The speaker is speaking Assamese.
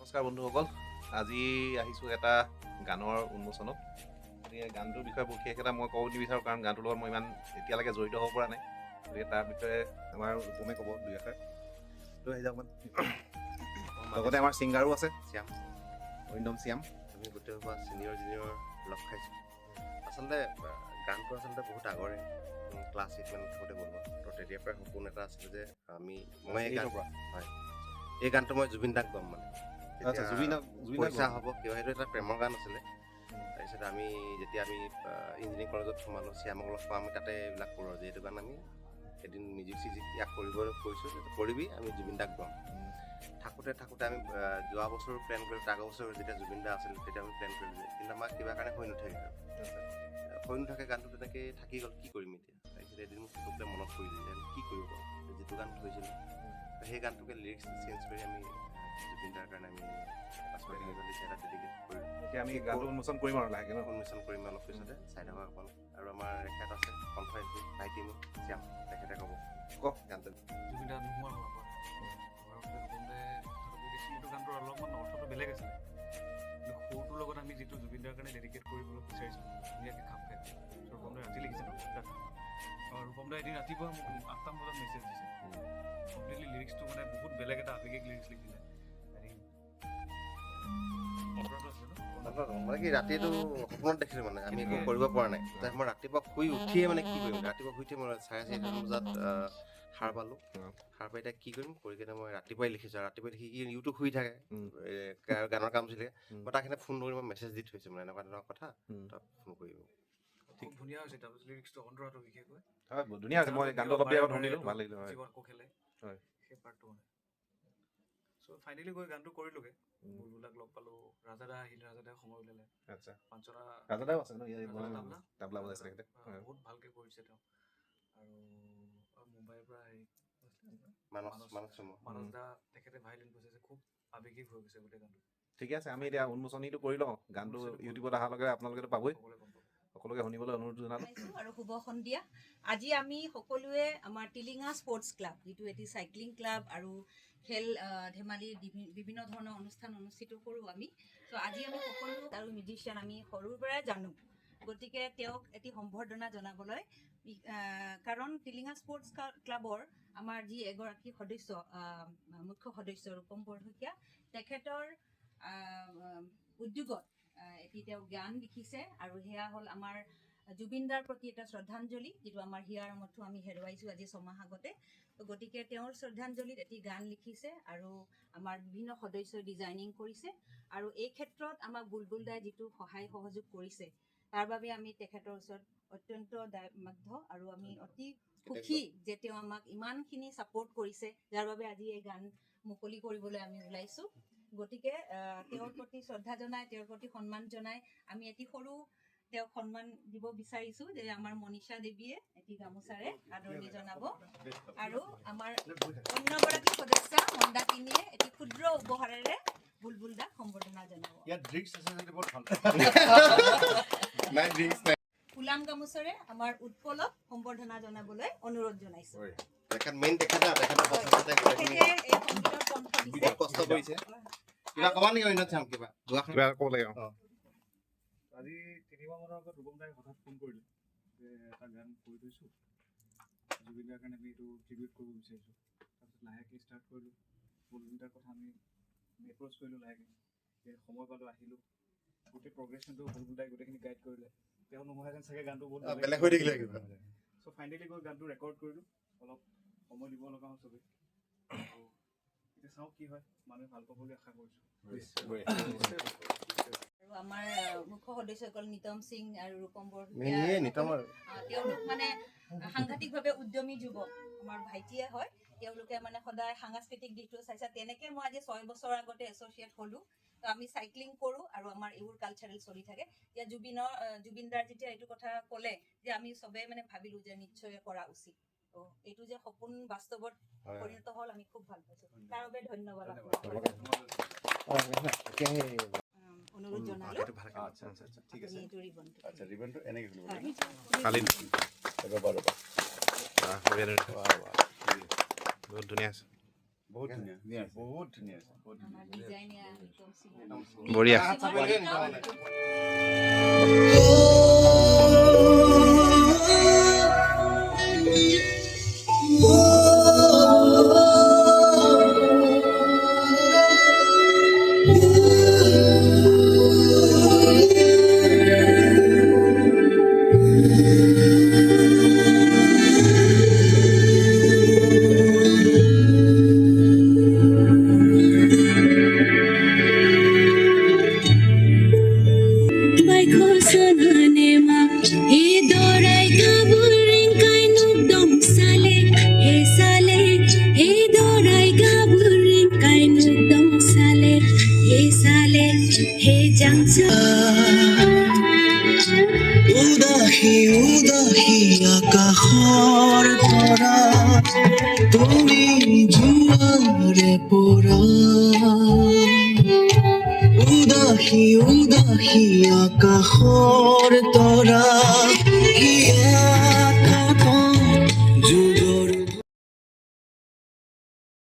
নমস্কাৰ বন্ধুসকল, আজি আহিছোঁ এটা গানৰ উন্মোচনত। গতিকে গানটোৰ বিষয়ে বিশেষ এটা মই ক'ব নিবিচাৰোঁ, কাৰণ গানটোৰ লগত মই ইমান এতিয়ালৈকে জড়িত হ'ব পৰা নাই। গতিকে তাৰ বিষয়ে আমাৰ ৰূপমে ক'ব দুই এষাৰ। লৈ আহি যাওক মানে। লগতে আমাৰ ছিংগাৰো আছে, শ্যাম, অৰিন্দম শ্যাম। আমি গোটেইসোপা ছিনিয়ৰ জুনিয়ৰ লগ খাইছোঁ। আচলতে গানটো আচলতে বহুত আগৰে ক্লাছ 8 মানত থাকোঁতে বনোৱা। তো তেতিয়াৰ পৰাই সপোন এটা আছিলে যে মই এই গানটো মই জুবিন দাক গাম মানে। জুবিন পইচা হ'ব কিয়, সেইটো এটা প্ৰেমৰ গান আছিলে। তাৰপিছত যেতিয়া আমি ইঞ্জিনিয়াৰিং কলেজত সোমালোঁ, শ্যামক লগ পাওঁ, আমি তাতে এইবিলাক কৰোঁ। যিহেতু গান আমি এদিন মিউজিক চিউজিক ইয়াক কৈছোঁ, কৰিবি, আমি জুবিন দাক গাম। থাকোঁতে আমি যোৱা বছৰ প্লেন কৰিলোঁ, আগৰ বছৰ যেতিয়া জুবিন দা আছিল তেতিয়া আমি প্লেন কৰিলোঁ, কিন্তু আমাৰ কিবা কাৰণে হৈ নুঠাকে গানটো তেনেকৈ থাকি গ'ল। কি কৰিম এতিয়া? তাৰপিছত এদিন মোক ফটোতে মনত পৰিলে যে আমি কি কৰিব পাৰোঁ, যিটো গান থৈছিলোঁ সেই গানটোকে লিৰিক্স চেঞ্জ কৰি আমি জুবিন দাৰ কাৰণে আমি এটা ডেডিকেট কৰিলোঁ। এতিয়া আমি গানটো উন্মোচন কৰিম আৰু লাহেকৈ উন্মোচন কৰিম অলপ পিছতে, চাই থকা অকণ। আৰু আমাৰ এখেত আছে কনফাৰেঞ্চি ভাইটি মোৰ শ্যাম, তেখেতে ক'ব গানটো। জুবিন দা নোহোৱাৰ হোৱাৰ পৰা এইটো গানটোৰ অলপমান অৰ্থটো বেলেগ আছিলে, কিন্তু সুৰটোৰ লগত আমি যিটো জুবিন দাৰ কাৰণে ডেডিকেট কৰিবলৈ বিচাৰিছিলোঁ ধুনীয়াকৈ খাপ খাই। ৰূপম দাই ৰাতি লিখিছে ন তাত। ৰূপম দাই এদিন ৰাতিপুৱা মোক 8টা বজাত মেছেজ দিছে, কমপ্লিটলি লিৰিক্সটো মানে বহুত বেলেগ এটা আৱেগিক লিৰিক্স লিখিলে। মানে কি ৰাতিটো সপোনত দেখিলোঁ, মানে আমি একো কৰিব পৰা নাই। তাই মই ৰাতিপুৱা শুই উঠিয়ে মানে কি কৰিম, ৰাতিপুৱা শুই উঠিয়ে মই 4:30 বজাত সাৰ পালোঁ। সাৰ পাই এতিয়া কি কৰিম কৰি কিনে মই ৰাতিপুৱাই লিখিছোঁ। ৰাতিপুৱাই লিখি ইউটিউব শুই থাকে, গানৰ কাম চলি থাকে। মই তাক ফোন কৰি মই মেছেজ দি থৈছোঁ, মানে এনেকুৱা কথা, তই ফোন কৰিবি। খুব ধুনীয়া হৈছে তাৰ লিৰিক্সটো, অন্তৰাটো বিশেষকৈ হয়, ধুনীয়া হৈছে। মই গানটো অলপ দেৰি আগত শুনিলোঁ, ভাল লাগিলে। জীৱন কোখেলে সেই পাৰ্টটো মানে। চ' ফাইনেলি গৈ গানটো কৰিলোগে। বুলবুলাক লগ পালোঁ, ৰাজাদা আহিল, ৰাজাদাই সময় উলিয়ালে। আচ্ছা, পাঞ্চনা ৰাজাদাও আছে ন, তাবলা বজাইছে তেখেতে। বহুত ভালকৈ কৰিছে তেওঁ। আৰু মুম্বাইৰ পৰা মানস দা তেখেতে ভাইলিন বজাইছে, খুব আৱেগিক হৈ গৈছে গোটেই গানটো। ঠিকে আছে, আমি এতিয়া উন্মোচনীটো কৰি লওঁ। গানটো ইউটিউবত অহাৰ লগে আপোনালোকেতো পাবই, সকলোকে শুনিবলৈ অনুৰোধ জনালোঁ। আৰু শুভ সন্ধিয়া। আজি আমি সকলোৱে আমাৰ টিলিঙা স্পৰ্টছ ক্লাব, যিটো এটি চাইক্লিং ক্লাব আৰু খেল ধেমালিৰ বিভিন্ন ধৰণৰ অনুষ্ঠান অনুষ্ঠিত কৰোঁ আমি। ত' আজি আমি সকলো আৰু মিউজিচিয়ান আমি সৰুৰ পৰাই জানো, গতিকে তেওঁক এটি সম্বৰ্ধনা জনাবলৈ, কাৰণ টিলিঙা স্পৰ্টছ ক্লাবৰ আমাৰ যি এগৰাকী সদস্য, মুখ্য সদস্য ৰূপম বৰশইকীয়া, তেখেতৰ উদ্যোগত এটি তেওঁ গান লিখিছে, আৰু সেয়া হ'ল আমাৰ জুবিন দাৰ প্ৰতি এটা শ্ৰদ্ধাঞ্জলি, যিটো আমাৰ হিয়াৰ মঠু আমি হেৰুৱাইছোঁ আজি 6 মাহ আগতে। গতিকে তেওঁৰ শ্ৰদ্ধাঞ্জলিত এটি গান লিখিছে, আৰু আমাৰ বিভিন্ন সদস্যই ডিজাইনিং কৰিছে। আৰু এই ক্ষেত্ৰত আমাক বুলবুল দাই যিটো সহায় সহযোগ কৰিছে, তাৰ বাবে আমি তেখেতৰ ওচৰত অত্যন্ত দায়বদ্ধ, আৰু আমি অতি সুখী যে তেওঁ আমাক ইমানখিনি ছাপোৰ্ট কৰিছে, যাৰ বাবে আজি এই গান মুকলি কৰিবলৈ আমি ওলাইছোঁ। গতিকে তেওঁৰ প্ৰতি শ্ৰদ্ধা জনাই, তেওঁৰ প্ৰতি সন্মান জনাই আমি এটি সৰু তেওঁক সন্মান দিব বিচাৰিছোঁ, যে আমাৰ মনীষা দেৱীয়ে এটি গামোচাৰে আদৰণি জনাব, আৰু আমাৰ অন্যগৰাকী সদস্য মন্দাকিনীয়ে এটি ক্ষুদ্ৰ উপহাৰেৰে বুলবুল দাক সম্বৰ্ধনা জনাব। ফুলাম গামোচাৰে আমাৰ উৎপলক সম্বৰ্ধনা জনাবলৈ অনুৰোধ জনাইছোঁ। আজি 3 মাহ মানৰ আগত ৰূপম দাই হঠাৎ ফোন কৰিলে যে এটা গান কৰি থৈছোঁ, জুবিন দাৰ কাৰণে আমি এইটো ট্ৰিবিউট কৰিব বিচাৰিছোঁ। তাৰপিছত লাহেকৈ ষ্টাৰ্ট কৰিলোঁ, বুলবুল দাৰ কথা আমি এপ্ৰ'চ কৰিলোঁ লাহেকৈ। সময় পালোঁ, আহিলোঁ, গোটেই প্ৰগ্ৰেছনটো বুলবুল দাই গোটেইখিনি গাইড কৰিলে। তেওঁ নোহোৱাহেঁতেন চাগে গানটো বহুত বেলেগ হৈ থাকিলে। চ' ফাইনেলি গৈ গানটো ৰেকৰ্ড কৰিলোঁ, অলপ সময় দিব লগা হ'ল চবেই। এতিয়া চাওঁ কি হয়, মানুহে ভাল পাব বুলি আশা কৰিছোঁ। আৰু আমাৰ মুখ্য সদস্যসকল নিতম সিং আৰু ৰূপম বৰশইকীয়া, তেওঁলোক মানে সাংঘাতিকভাৱে উদ্যমী যুৱক, আমাৰ ভাইটিয়ে হয়। তেওঁলোকে মানে সদায় সাংস্কৃতিক দিশটো চাইছে। তেনেকৈ মই আজি 6 বছৰ আগতে এছ'চিয়েট হ'লোঁ। তো আমি চাইক্লিং কৰোঁ, আৰু আমাৰ এইবোৰ কালচাৰেল চলি থাকে। এতিয়া জুবিন দাৰ যেতিয়া এইটো কথা ক'লে, যে আমি চবেই মানে ভাবিলোঁ যে নিশ্চয় কৰা উচিত। তো এইটো যে সপোন বাস্তৱত পৰিণত হ'ল, আমি খুব ভাল পাইছোঁ। তাৰ বাবে ধন্যবাদ অনুৰোধ জনালোঁ। ঠিক আছে, এইটো ৰিবনটো ৰিবনটো এনেকৈ বহুত ধুনীয়া আছে। বহুত ধুনীয়া বহুত ধুনীয়া হৈছে বহুত আমাৰ ধুনীয়া ডিজাইনিয়া একদম বঢ়িয়া। উদাসী উদাসী আকাশৰ তৰা তুমি জোৱাৰে পৰা উদাসী উদাসী আকাশৰ তৰা